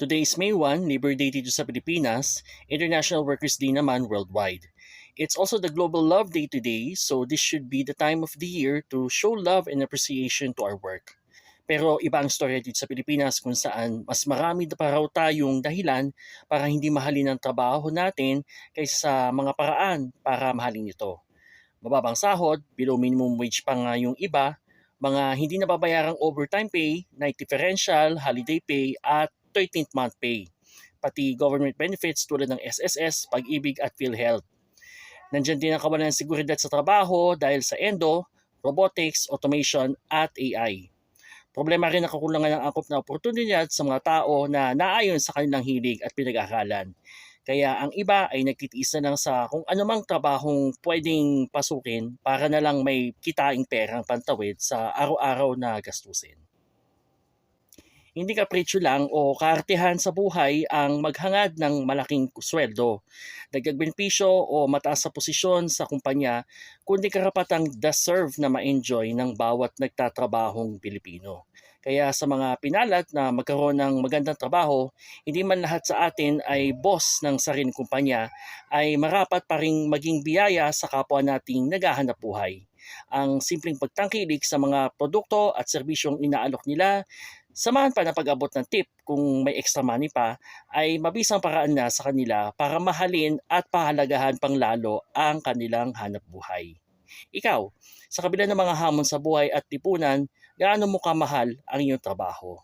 Today is May 1, Labor Day dito sa Pilipinas, International Workers' Day naman worldwide. It's also the Global Love Day today, so this should be the time of the year to show love and appreciation to our work. Pero iba ang storya dito sa Pilipinas kung saan mas marami na pa raw tayong dahilan para hindi mahalin ang trabaho natin kaysa sa mga paraan para mahalin ito. Mababang sahod, below minimum wage pa nga yung iba, mga hindi nababayarang overtime pay, night differential, holiday pay at 13th month pay. Pati government benefits tulad ng SSS, Pag-ibig at PhilHealth. Nandiyan din ang kawalan ng seguridad sa trabaho dahil sa endo, robotics, automation at AI. Problema rin ang kakulangan ng angkop na oportunidad sa mga tao na naayon sa kanilang hilig at pinag-aralan. Kaya ang iba ay nagtitiis na lang sa kung anumang trabahong pwedeng pasukin para na lang may kitaing perang pantawid sa araw-araw na gastusin. Hindi kapritsyo lang o kaartehan sa buhay ang maghangad ng malaking sweldo, dagdag benepisyo o mataas sa posisyon sa kumpanya, kundi karapatang deserve na ma-enjoy ng bawat nagtatrabahong Pilipino. Kaya sa mga pinalat na magkaroon ng magandang trabaho, hindi man lahat sa atin ay boss ng sariling kumpanya, ay marapat pa ring maging biyaya sa kapwa nating naghahanap buhay. Ang simpleng pagtangkilik sa mga produkto at serbisyong inaalok nila, samahan pa ng pag-abot ng tip kung may extra money pa, ay mabisang paraan na sa kanila para mahalin at pahalagahan pang lalo ang kanilang hanap buhay. Ikaw, sa kabila ng mga hamon sa buhay at lipunan, gaano mo kamahal ang iyong trabaho?